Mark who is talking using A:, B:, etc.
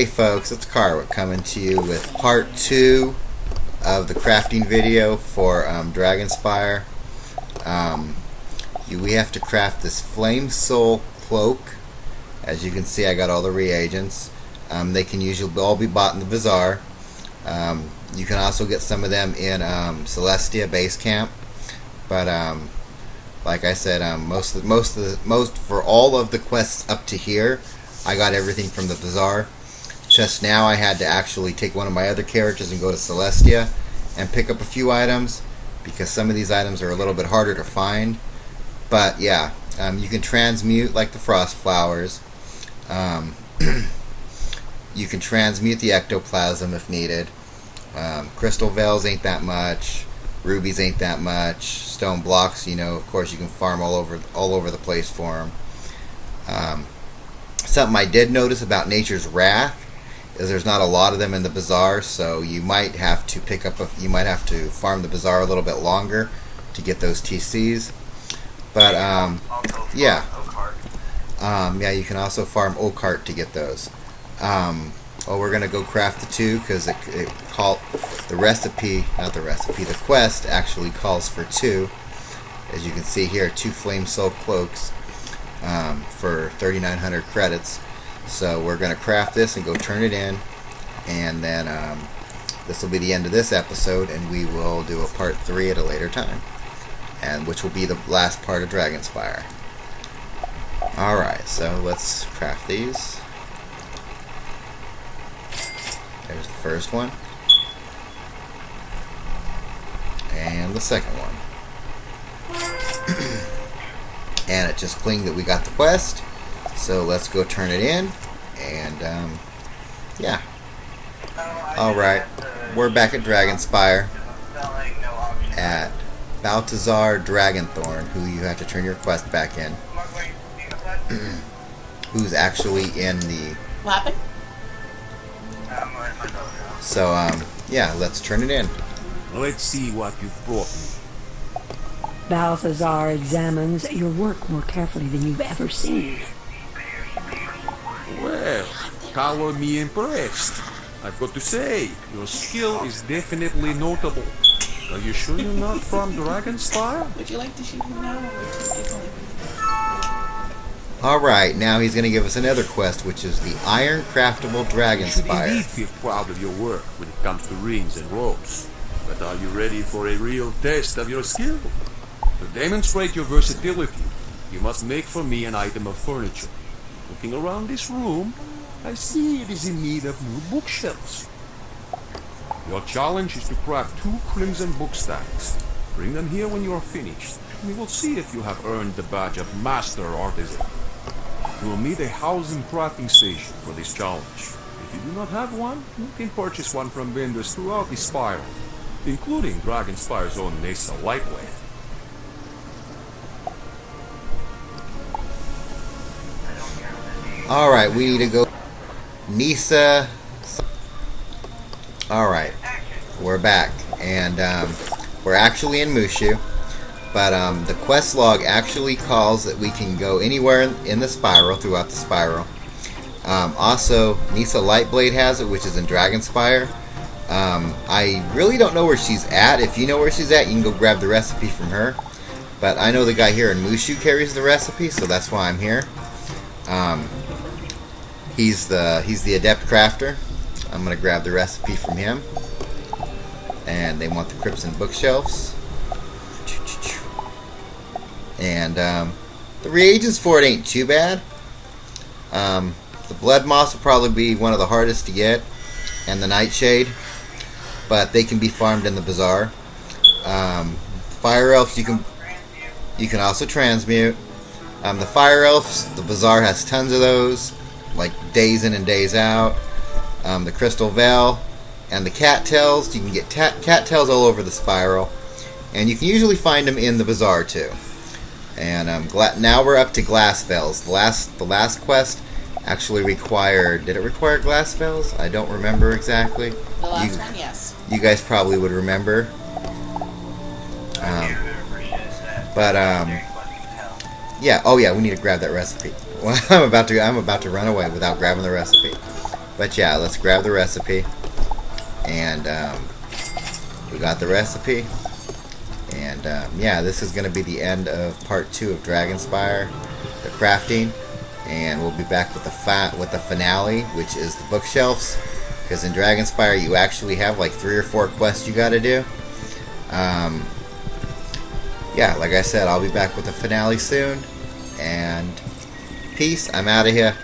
A: Hey folks, it's Carwick coming to you with part 2 of the crafting video for Dragonspire. We have to craft this Flame Soul cloak. As you can see, I got all the reagents. They can usually all be bought in the bazaar. You can also get some of them in Celestia base camp, but like I said, most for all of the quests up to here, I got everything from the bazaar. Just now I had to actually take one of my other characters and go to Celestia and pick up a few items, because some of these items are a little bit harder to find. But yeah, you can transmute like the frost flowers. You can transmute the ectoplasm if needed. Crystal veils ain't that much. Rubies ain't that much. Stone blocks, of course you can farm all over the place for them. Something I did notice about Nature's Wrath is there's not a lot of them in the bazaar, so you might have to farm the bazaar a little bit longer to get those TCs. But yeah, you can also farm Oakheart to get those. Well, we're gonna go craft the 2 because the quest actually calls for 2. As you can see here, 2 Flame Soul cloaks for 3,900 credits. So we're gonna craft this and go turn it in, and then this will be the end of this episode, and we will do a part 3 at a later time, and which will be the last part of Dragonspire. Alright, so let's craft these. There's the first one. And the second one. And it just clinged that we got the quest. So let's go turn it in. And, yeah. Alright. We're back at Dragonspire. At Balthazar Dragonthorn, who you have to turn your quest back in. Who's actually in the...
B: What happened?
A: So, yeah, let's turn it in.
C: Let's see what you've brought me.
D: Balthazar examines your work more carefully than you've ever seen.
C: Well, color me impressed. I've got to say, your skill is definitely notable. Are you sure you're not from Dragonspire?
B: Would you like to shoot him now, or would you give him?
A: Alright, now he's going to give us another quest, which is the Iron Craftable
C: You should indeed
A: Dragonspire.
C: feel proud of your work when it comes to rings and ropes. But are you ready for a real test of your skill? To demonstrate your versatility, you must make for me an item of furniture. Looking around this room, I see it is in need of new bookshelves. Your challenge is to craft 2 crimson book stacks. Bring them here when you are finished. We will see if you have earned the badge of Master Artisan. You will need a housing crafting station for this challenge. If you do not have one, you can purchase one from vendors throughout the Spire, including Dragonspire's own Nissa Lightblade.
A: Alright, we need to go... Nissa... Alright, we're back. And, we're actually in Mushu. But the quest log actually calls that we can go anywhere in the spiral, throughout the spiral. Also, Nissa Lightblade has it, which is in Dragonspire. I really don't know where she's at. If you know where she's at, you can go grab the recipe from her. But I know the guy here in Mushu carries the recipe, so that's why I'm here. He's the adept crafter. I'm gonna grab the recipe from him. And they want the Crimson bookshelves. And the reagents for it ain't too bad. The blood moss will probably be one of the hardest to get, and the nightshade, but they can be farmed in the bazaar. Fire elves you can also transmute. The fire elves, the bazaar has tons of those, like days in and days out. The crystal veil and the cattails, you can get cattails all over the spiral, and you can usually find them in the bazaar too. And now we're up to glass veils. The last quest actually required... Did it require glass veils? I don't remember exactly.
B: The last one, yes.
A: You guys probably would remember. Yeah. Oh yeah, we need to grab that recipe. Well, I'm about to run away without grabbing the recipe. But yeah, let's grab the recipe. And we got the recipe. And yeah, this is going to be the end of part 2 of Dragonspire, the crafting. And we'll be back with the finale, which is the bookshelves. Because in Dragonspire, you actually have like 3 or 4 quests you got to do. Yeah, like I said, I'll be back with the finale soon. And peace. I'm out of here.